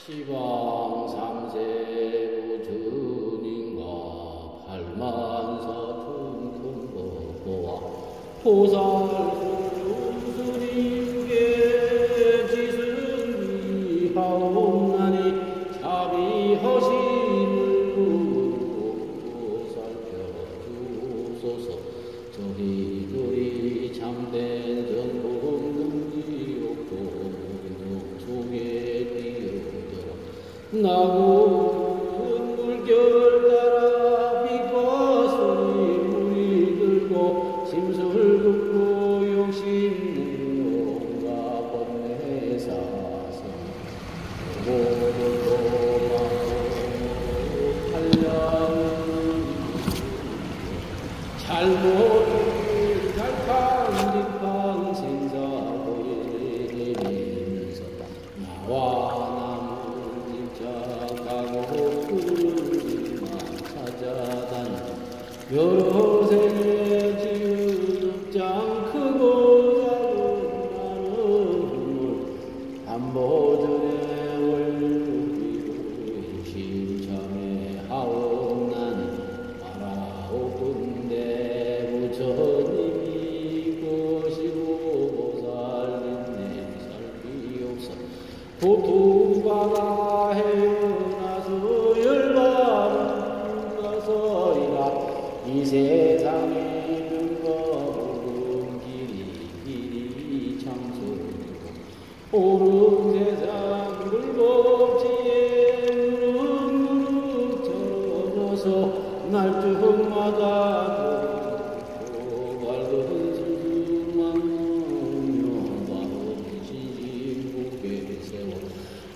시방 삼세부 주님과 팔만사 퉁퉁거보아 보살스님께 지승이하옵나니 자비하심을 살펴주소서. 저희들이 참된 정복 능지옥도 속에 뛰어들어 나고 물결 따라 빛과 소리 물이 들고 심술 긋고 욕심으로 온갖 번뇌 사선 오고도 한량은 잘못을 갈팡질팡 생사고이면서 나와 남은 집착하고 그들만 찾아다니 여러 생의 지읍장 크고 작은 많은 눈물 한보전에 월류비로 심참에 하옵나니 알아오건대 부처님이 것이고 보살님네 살피옵소. 고통받아 헤어나서 열반은 가서이라 이 세상에 있는 것 옳은 길이 참선이고 옳은 세상 불법지에 무릎 쳐져서 날쯤마다 밝은 스승만 명령받은 신신국에 세워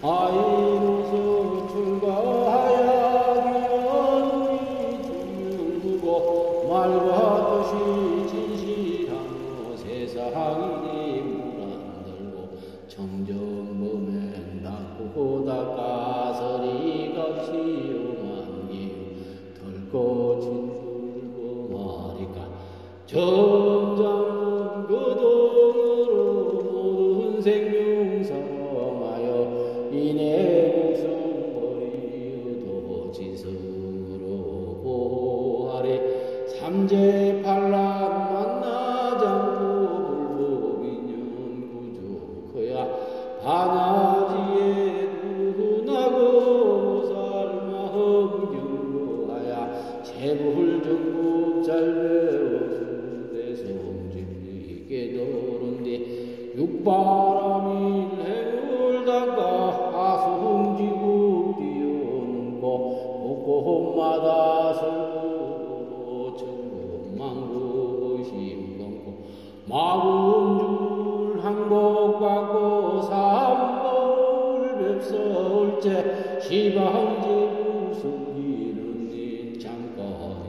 아이로서 출가하여 귀한 중용두고 말과 뜻이 진실하며 세상이니 물안들고 정정범에 닦고 닦아서리같이 용한 기후 덜고 진술고 말이까 점점 그 돈으로 모든 생명 사망하여 이내 목숨 버리어도 지성으로 보호하리. 삼재 반란 만나지 않고 불법인연 구족하야 반야지에 누나고 살마음 경로하야 제불정법 잘 배워서 대성진리게 도른디 육바람이 해물 닦아 하수흥지국 뛰어넘고 곳곳마다 설부로 천국만국 의심건고 마음줄 항복받고 삼보를 뵙서올제 시방제부 숨기는 일 잠깐인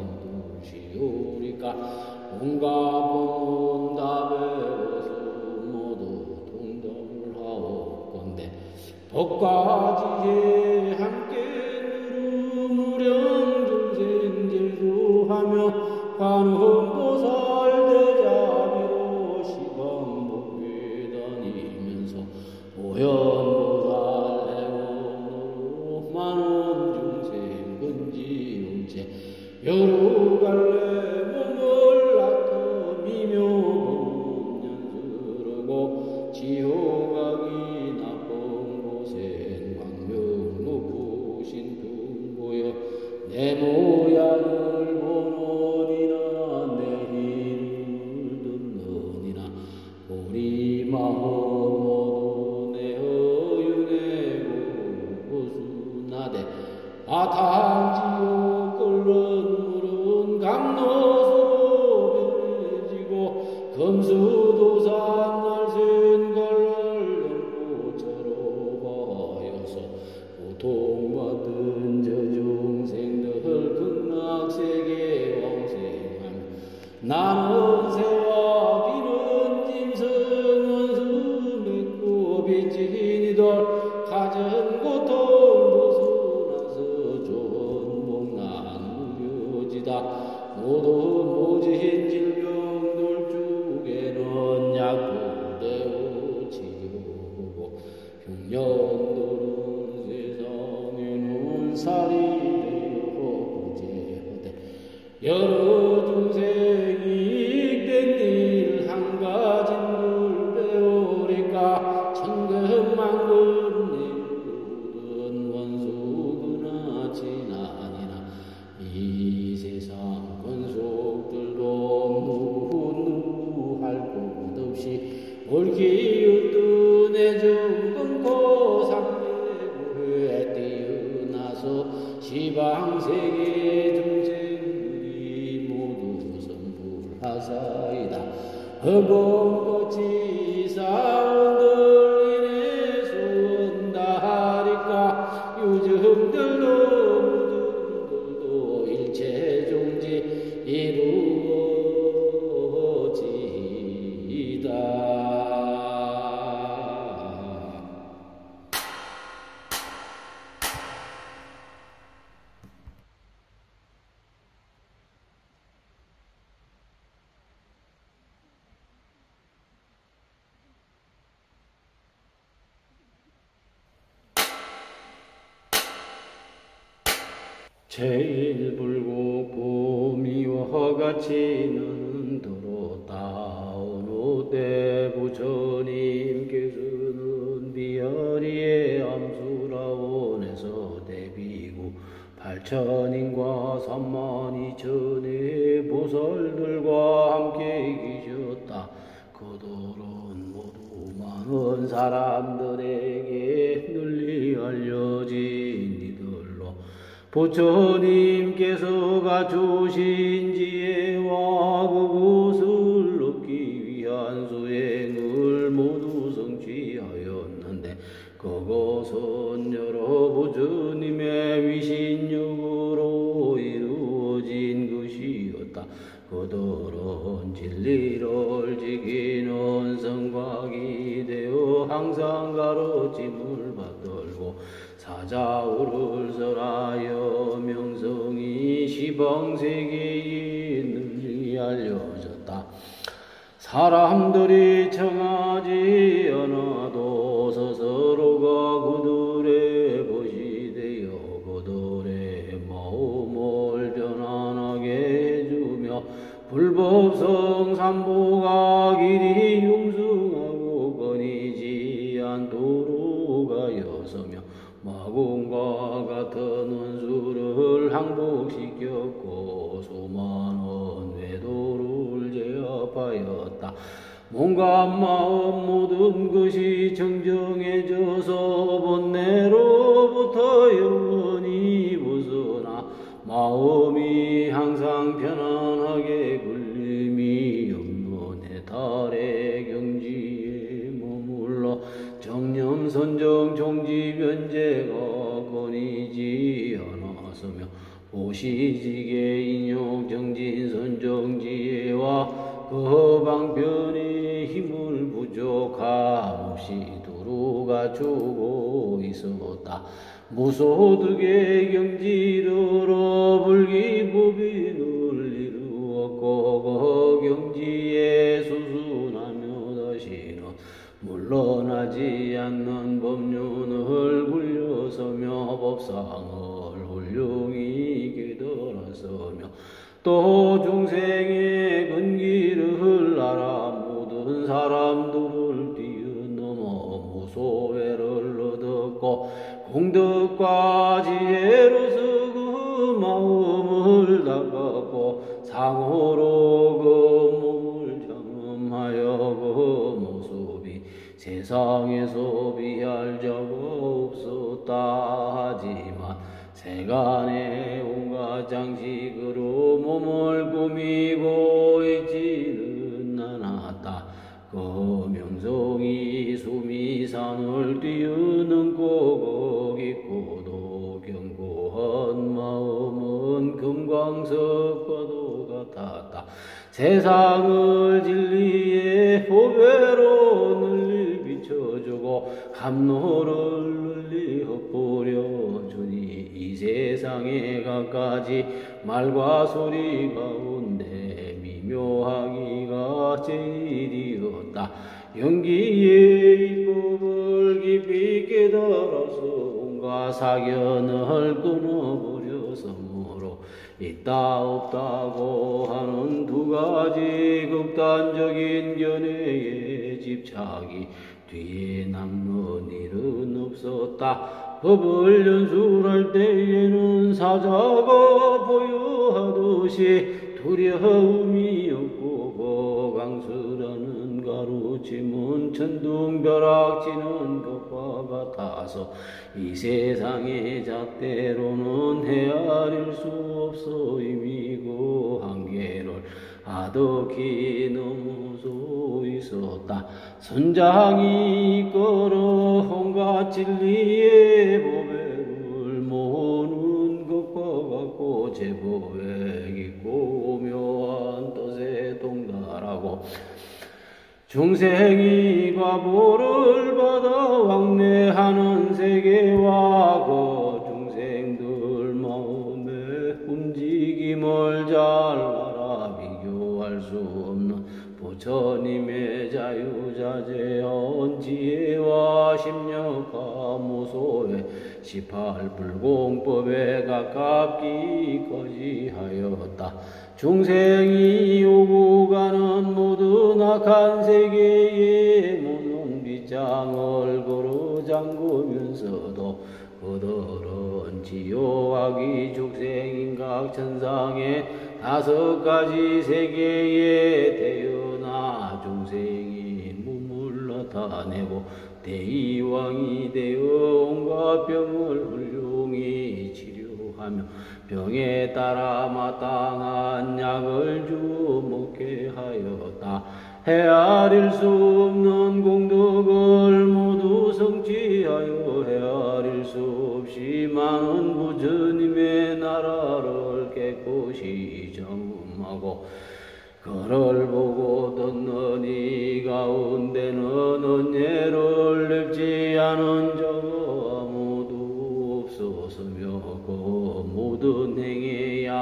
두시오리까 온갖 법문 다 배워서 모두 동정을 하옵건대 법과지혜 함께 누르무령 중생제도하며 관음보살 대자비로 시방복회 다니면서 오연보살 행원으로 많은 중생 근지용체 여러 갈래 몸을 낳고 미묘 연수르고 지옥가기 나쁜 곳에 광명 높으신 등보여 내 모양을 보노니나 내 이름을 듣느니나 우리 마음 모두 내 허윤에 고수나되 아탕지옥 끓는 물은 감로소로 변해지고 금수도산 날샌 갈날 연꽃처럼 하여서 고통받은 저 중생들 극락세계 왕생하며 나는 새와 비는 짐승은 수맥고 빚지니들 가진 고통 벗어나서 좋은 허공꽃이 사운들리네 순다하리까 요즘들도 일체종지 이루어지다. 제일불국 봄이와 같이 너는 들었다오노 때 부처님께서는 비아리의 암수라원에서 대비구 8천인과 32,000의 보살들과 함께 계셨다. 그들은 모두 많은 사람들에게 널리 알려진 이들로 부처님께서가 주신 지혜와 그것을 얻기 위한 수행을 모두 성취하였는데 그것은 여러 부처님의 위신력으로 이루어진 것이었다. 그들은 진리를 지키는 성곽이 되어 항상 가르침을 받들고 사자우를 설하여 명성이 시방세계에 널리 알려졌다. 사람들이 청하지 않아도 스스로가 그들의 벗이 되어 그들의 마음을 편안하게 해주며 불법성 삼보가 길이 융승하고 끊이지 않도록 하였으며 마군과 같은 원수를 항복시켰고 수많은 외도를 제압하였다. 몸과 마음 모든 것이 청정해져서 번뇌로부터 영원히 벗어나 마음이 항상 편안하게 걸림이 없는 해탈의 경지에 머물러 정념 선정 종지 변제가 끊이지 않았으며 보시지계 인욕 정진 선정 지혜와 그 방편의 힘을 부족함 없이 두루 갖추고 있었다. 무소득의 경지로 불기법인을 이루었고 그 경지에 수순하며 다시는 물러나지 않는 법륜을 굴려서며 법상을 훌륭히 깨달았으며 또 중생의 근기를 알아 모든 사람들을 뛰어넘어 무소회를 얻었고 공덕과 지혜로서 그 마음을 닦았고 상호로 그 몸을 장엄하여 그 모습이 세상에서 비할 자가 없었다 하지만 세간의 온갖 장식으로 몸을 꾸미고 있지는 않았다. 그 명성이 수미산을 뛰어넘고 깊고도 견고한 마음은 금광석과도 같았다. 세상을 진리의 보배로 널리 비춰주고 감로를 널리 헛뿌려 주니 이 세상에 갖가지 말과 소리 가운데 미묘하기가 제일이었다. 연기의 이법을 깊이 깨달아서 온갖 사견을 끊어버렸으므로 있다 없다고 하는 두 가지 극단적인 견해에 집착이 뒤에 남는 일은 없었다. 법을 연술할 때에는 사자가 보유하듯이 두려움이 없고 거강스라는 가루침은 천둥벼락치는 것과 같아서 이 세상의 잣대로는 헤아릴 수 없어 임이고 한계를 아득히 넘어서 있었다. 선장이 걸어 온갖 진리의 보배를 모으는 것과 같고 제보액 있고 묘한 뜻에 동달하고 중생이 과보를 받아 왕래하는 세계와 그 중생들 마음의 움직임을 잘 알아 비교할 수 없는 부처님의 자유자재한 지혜와 심력과 무소의 18불공법에 가깝기 거지하였다. 중생이 오고 가는 모든 악한 세계에 무능 빗장을 걸어 잠그면서도 그들은 지옥악이 죽생인각 천상의 5가지 세계에 태어나 중생이 몸을 나타내고 대의왕이 되어 온갖 병을 훌륭히 치료하며 병에 따라 마땅한 약을 주어 먹게 하였다. 헤아릴 수 없는 공덕을 모두 성취하여 헤아릴 수 없이 많은 부처님의 나라를 깨끗이 경험하고 그를 보고 듣는 이 가운데는 은혜를 lep지 않은 자가 아무도 없었으며 그 모든 행해야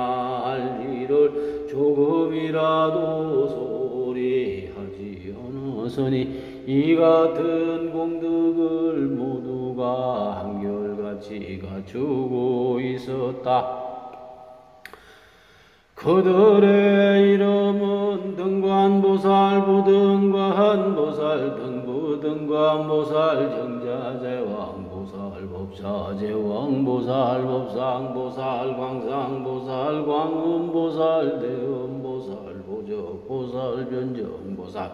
할 일을 조금이라도 소리하지 않았으니 이 같은 공덕을 모두가 한결같이 갖추고 있었다. 그들의 이름은 등관보살, 부등관보살, 등부등관보살, 정자제왕보살, 법사제왕보살, 법상보살, 광상보살, 광음보살, 대음보살, 보적보살, 변정보살,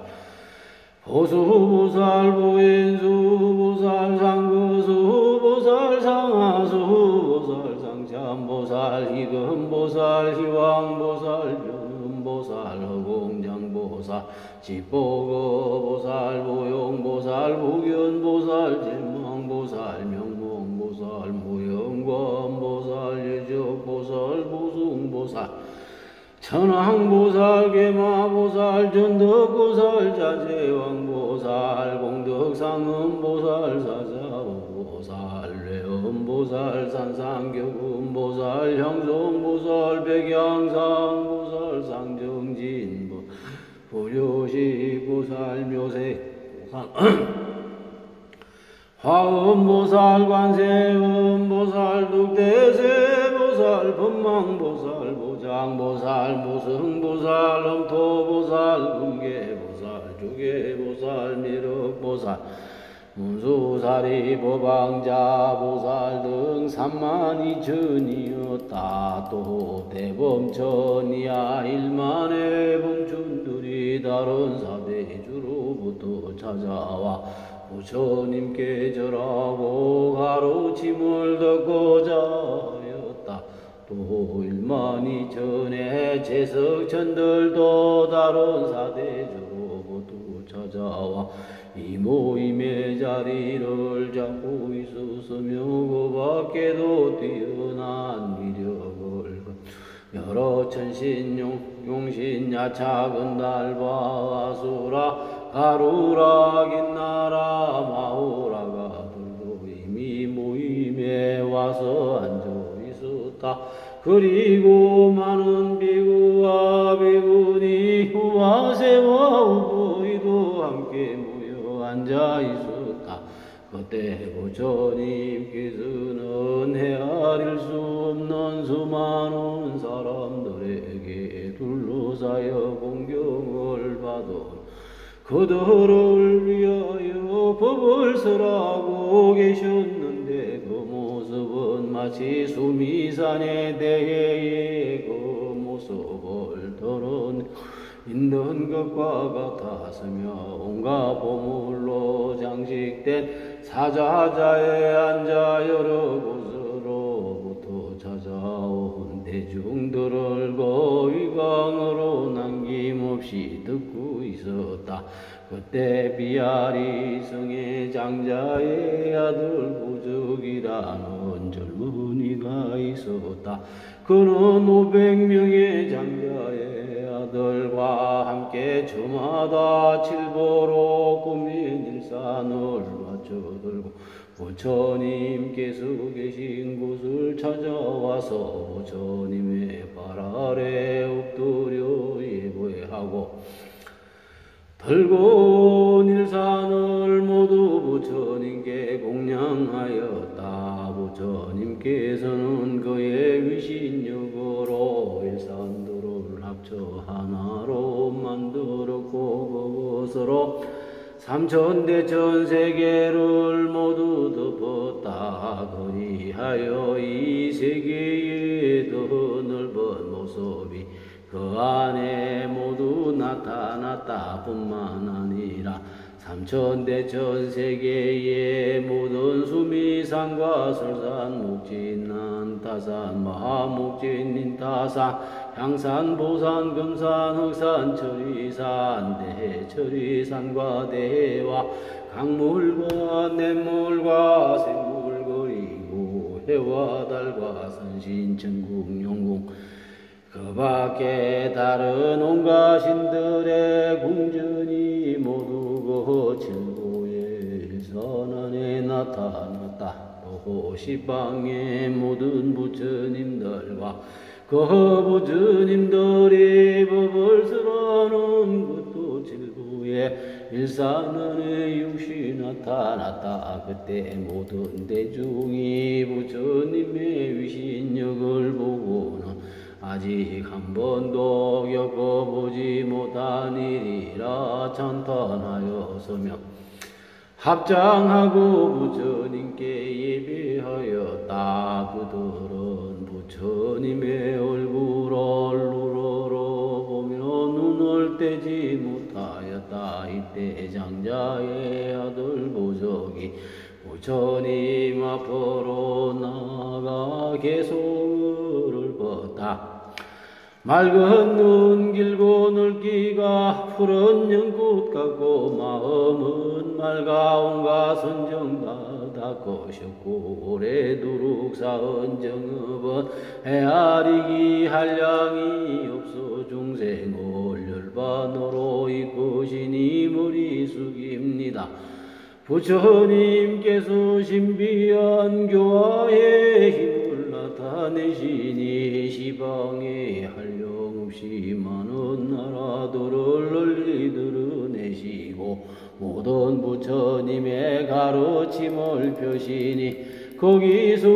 보수보살, 보인수보살, 상거수보살, 상하수보살, 상참보살, 희금보살, 희왕보살, 변음보살, 허공장보살, 지보거보살, 보용보살, 무견보살, 질망보살, 명몽보살, 무영관보살, 예적보살, 보숭보살, 천왕보살, 계마보살, 전덕보살, 자제왕보살, 공덕상음보살, 사자보살, 뇌음보살, 산상교금보살, 형성보살, 백양상보살, 상정진보, 불효식보살, 묘세보살, 화음보살, 관세음보살, 득대세보살, 법망보살, 보장보살, 무승보살, 엄토보살, 금계보살, 주계보살, 미륵보살, 문수사리, 법왕자보살 등 32,000이었다. 또 대범천이야 1만의 범춘들이 다른 사대주로부터 찾아와 부처님께 절하고 가르침을 듣고자 하였다. 또 12,000의 재석천들도 다른 사대주로부터 찾아와 이 모임의 자리를 잡고 있었으며 그 밖에도 뛰어난 위력을 여러 천신, 용신, 야차, 근달바, 아수라, 가루라, 긴나라, 마오라가 둘도 이미 모임에 와서 앉아 있었다. 그리고 많은 비구와 비구니 후바세와 우보이도 함께 모여 앉아 있었다. 그때 부처님께서는 헤아릴 수 없는 수많은 사람들에게 둘러싸여 공경을 받은 그들을 위하여 법을 설하고 계셨는데 그 모습은 마치 수미산의 대해에 그 모습을 드러내 있는 것과 같았으며 온갖 보물로 장식된 사자자에 앉아 여러 곳으로부터 찾아온 대중들을 거위강으로 남기 듣고 있었다. 그때 비아리 성의 장자의 아들 보적이라는 젊은이가 있었다. 그는 500명의 장자의 아들과 함께 저마다 칠보로 꾸민 일산을 맞춰들고 부처님께서 계신 곳을 찾아와서 부처님의 발 아래 엎드려 예배하고 들고 일산을 모두 부처님께 공양하였다. 부처님께서는 그의 위신력으로 일산들을 합쳐 하나로 만들었고 그것으로 삼천대천 세계를 모두 덮었다. 그리하여 이 세계의 더 넓은 모습이 그 안에 모두 나타났다 뿐만 아니라 삼천대천 세계의 모든 수미산과 설산, 목진, 타산, 마하목진, 인타산, 향산, 보산, 금산, 흑산, 처리산, 대처리산과 대해와 강물과 냇물과 샘물 그리고 해와 달과 선신, 천궁, 용궁 그 밖에 다른 온갖 신들의 궁전이 모두 그 칠보의 선안에 나타났다. 또 시방의 모든 부처님들과 그 부처님들이 법을 쓰라는 것도 칠보의 일산안에 육시 나타났다. 그때 모든 대중이 부처님의 위신력을 보고는 아직 한 번도 겪어보지 못한 일이라 찬탄하였으며 합장하고 부처님께 예배하였다. 그들은 부처님의 얼굴을 누러러 보며 눈을 떼지 못하였다. 이때 장자의 아들 보적이 부처님 앞으로 나아가 개송을 뻗다. 맑은 눈 길고 넓기가 푸른 연꽃 같고 마음은 맑아 온갖 선정 다 닦으셨고 오래도록 쌓은 정업은 헤아리기 한량이 없어 중생을 열반으로 이끄시니 머리 숙입니다. 부처님께서 신비한 교화의 힘을 나타내시니 시방에 한량없이 많은 나라들을 널리 드러내시고 모든 부처님의 가르침을 펴시니 거기서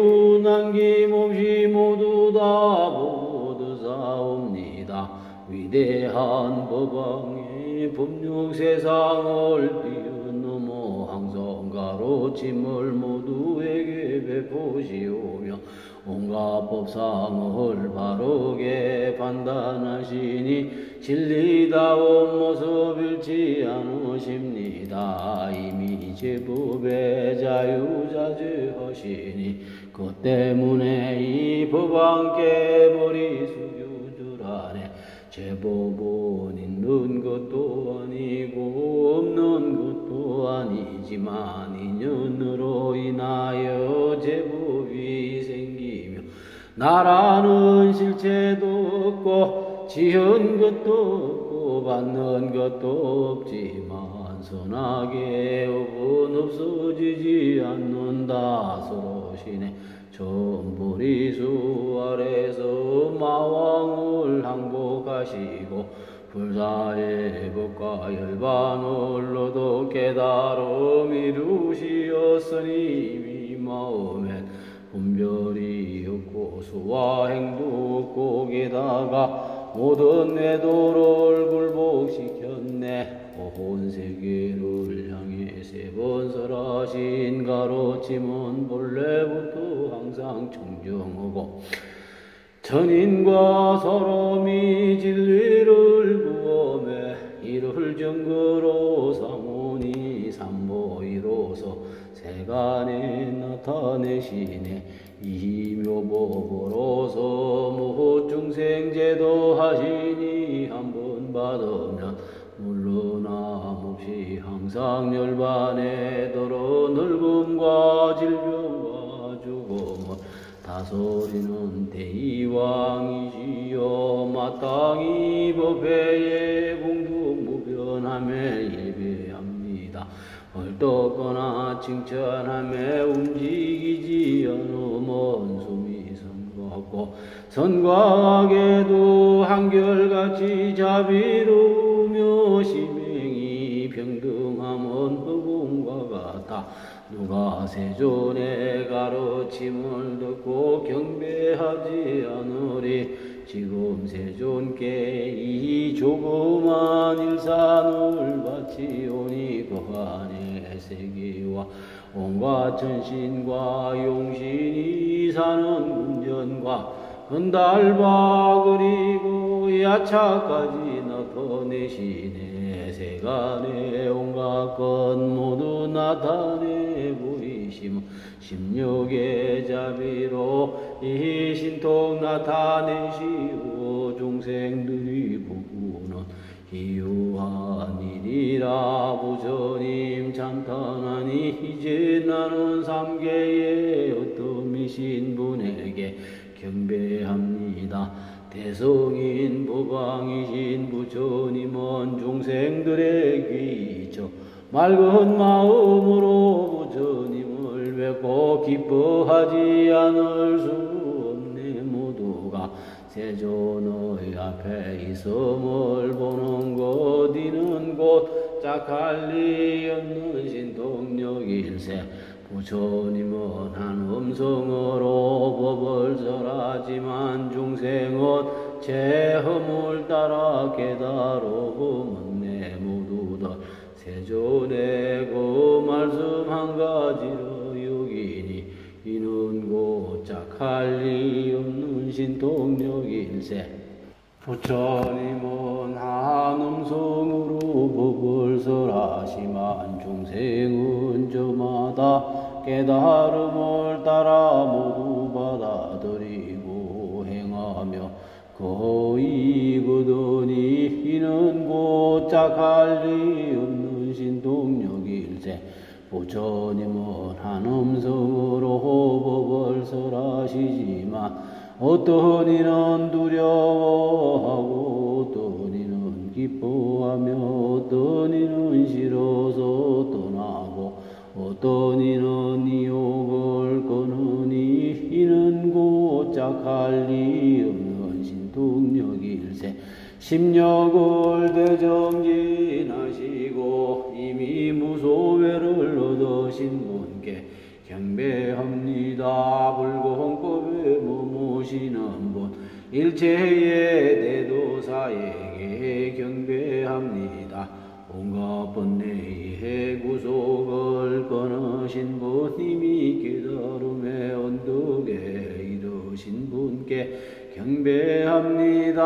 남김없이 모두 다 모두 사옵니다. 위대한 법왕의 법력 세상을 뛰어넘어 항상 가르침을 모두에게 베푸시오며 온갖 법상을 바르게 판단하시니 진리다운 모습 잃지 않으십니다. 이미 제법의 자유자재하시니 그 때문에 이 법왕께 머리 숙여줄 안에 제법은 있는 것도 아니고 없는 것도 아니지만 인연으로 인하여 제법이 생기며 나라는 실체도 없고 지은 것도 없고 받는 것도 없지만 선악의 업은 없어지지 않는다. 서로시네 천보리수 아래서 마왕을 항복하시고 불사의 법과 열반을로도 깨달음 이루시었으니 이 마음엔 분별이 없고 수와 행도 없고 게다가 모든 외도를 굴복시켰네. 온 세계를 향해 세 번 설하신 가르침은 본래부터 항상 청정하고 천인과 사람이 진리를 구하며 이를 증거로 삼으니 삼보이로서 세간에 나타내시네. 이묘법으로서 무후중생 제도하시니 한 번 받으면 물러나 몹시 항상 열반에더러 늙음과 질병과 죽음은 다스리는 대의왕이시여 마땅히 법회에 공중무변함에 예배합니다. 헐떡거나 칭찬함에 움직이지 않으면 숨이 선거하고 선과하게도 한결같이 자비로우며 심행이 평등함은 흑음과 같아 누가 세존의 가르침을 듣고 경배하지 않으리. 지금 세존께 이 조그만 일산을 바치오니 그 안에 세계와 온갖 전신과 용신이 사는 군전과 건달바 그리고 야차까지 나타내시네. 세간의 온갖 것 모두 나타내 보이시며 십육의 자비로 이 신통 나타내시오. 중생들이 보고는 희유한 일이라 부처님 찬탄하니 이제 나는 삼계의 어떠미신 분에게 경배합니다. 대성인 법왕이신 부처님은 중생들의 귀처 맑은 마음으로 부처님을 뵙고 기뻐하지 않을 수 없네. 모두가 세존의 앞에 있음을 보는 것 이는 곧 짝할 리 없는 신통력일세. 부처님은 한 음성으로 법을 설하지만 중생은 제 허물 따라 깨달음은 내 모두들 세존의 그 말씀 한 가지로 여기니 이는 곧 짝할 리 없는 신통력일세. 부처님은 한 음성으로 법을 설하시만 중생은 저마다 깨달음을 따라 모두 받아들이고 행하며 거의 거더니 이는 곧 짝할 리 없는 신통력일세. 부처님은 한 음성으로 법을 설하시지만 어떤 이는 두려워하고 어떤 이는 기뻐하며 어떤 이는 싫어서 떠나고 어떤 이는 이욕을 거느니 이는 곧 짝할 리 없는 신통력일세. 심력을 대정진하시고 이미 무소회를 얻으신 분께 경배합니다. 불공법에 머무시는 분 일체의 대도사에게 경배합니다. 온갖 번뇌의 구속을 끊으신 분 이미 깨달음의 언덕에 이르신 분께 경배합니다.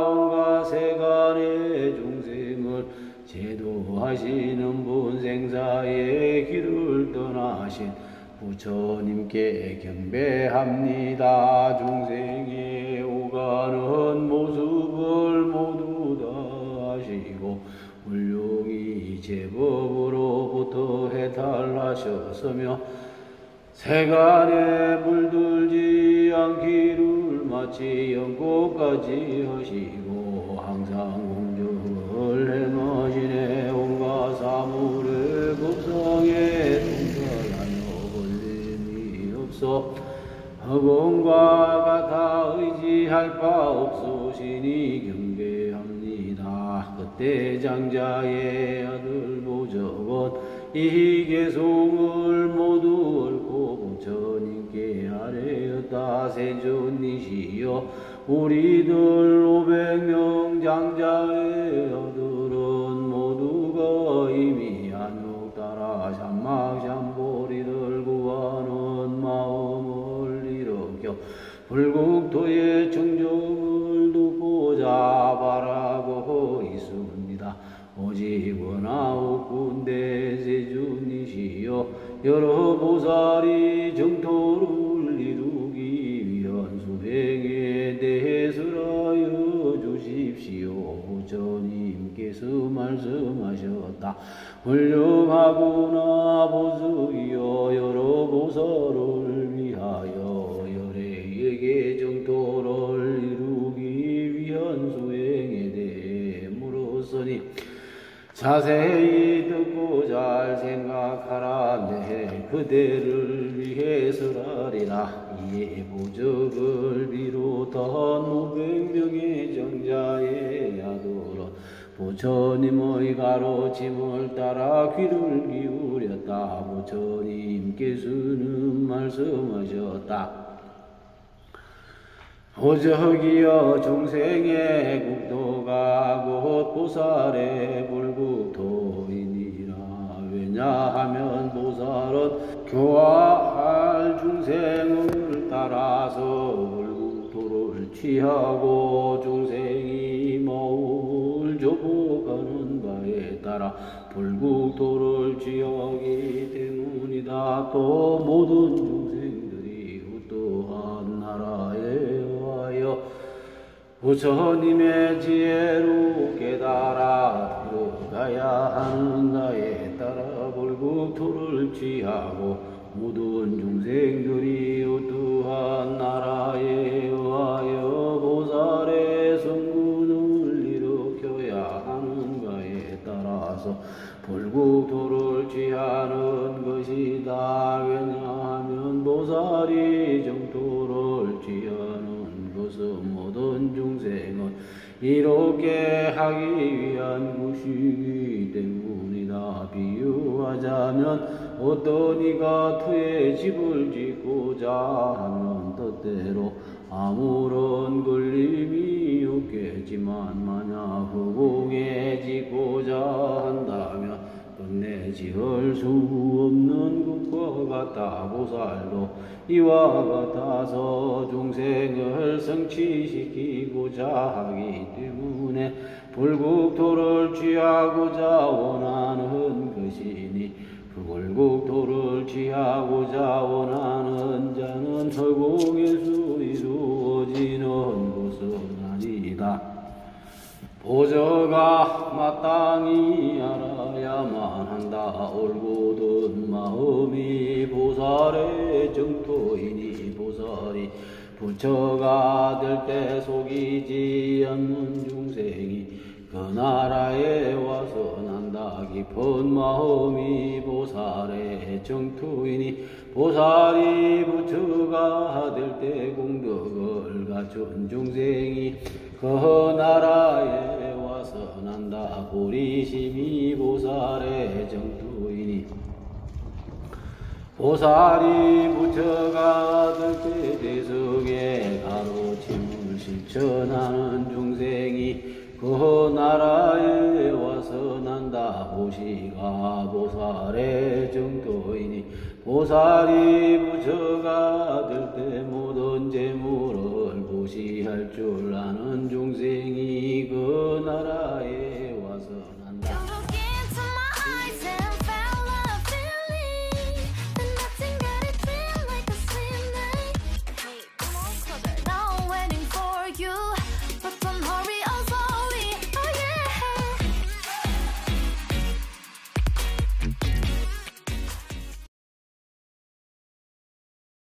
온갖 세간의 중생을 제도하시는 분 생사의 길을 떠나신 부처님께 경배합니다. 중생의 오가는 모습을 모두 다 하시고 훌륭히 제법으로부터 해탈하셨으며 세간에 물들지 않기를 마치 연꽃까지 하시고 항상 공정을 행하시네. 온갖 사물의 법상에 동달하여 걸림이 없어 허공과 같아 의지할 바 없으시니 경배합니다. 그때 장자의 아들 보적은 이 개송을 모두 옳고 부처님께 아뢰었다. 세존이시여 우리들 500명 장자의 아들은 모두가 이미 한몫 따라 삼막삼보리를 구하는 마음을 일으켜 불국토의 청정을 돕고자 바라고 있습니다. 오직 원하옵군대 세존이시여 여러 보살이 정토를 이루기 위한 수행에 대해서라여 주십시오. 부처님께서 부처님께서 말씀하셨다. 훌륭하구나 보석이여 여러 보살을 위하여 열애에게 정토를 이루기 위한 수행에 대물었으니 자세히 듣고 잘 생각하라. 내 그대를 위해서라리라. 이에 보적을 비롯한 500명의 정자의 야도로 부처님의 가르침을 따라 귀를 기울였다. 부처님께서는 말씀하셨다. 보적이여 중생의 국토가 곧 보살의 불국토이니라. 왜냐하면 보살은 교화할 중생을 따라서 불국토를 취하고 중생이 마음을 조복하는 바에 따라 불국토를 취하기 때문이다. 또 모든 중생들이 어떠한 나라에 부처님의 지혜로 깨달아 들어가야 하는가에 따라 불국토를 취하고 모든 중생들이 어떠한 나라에 의하여 보살의 성군을 일으켜야 하는가에 따라서 불국토를 취하는 것이다. 왜냐하면 보살이 정토를 취하는 것은 모든 중생은 이롭게 하기 위한 것이기 때문이다. 비유하자면 어떤 이가 터에 집을 짓고자 하면 뜻대로 아무런 걸림이 없겠지만 만약 허공에 짓고자 한다면 끝내 지을 수 없는 것과 같다. 보살도 이와 같아서 중생을 성취시키고자 하기 때문에 불국토를 취하고자 원하는 것이니 그 불국토를 취하고자 원하는 자는 허공에서 이루어지는 것은 아니다. 보저가 마땅히 알아야만 한다. 올곧은 마음이 보살의 정토이니 보살이 부처가 될 때 속이지 않는 중생이 그 나라에 와서 난다. 깊은 마음이 보살의 정토이니 보살이 부처가 될 때 공덕을 갖춘 중생이 그 나라에 와서 난다. 보리심이 보살의 정토이니 보살이 부처가 될 때 대석의 가르침을 실천하는 중생이 그 나라에 와서 난다. 보시가 보살의 정토이니 보살이 부처가 될 때 모든 재물을 보시할 줄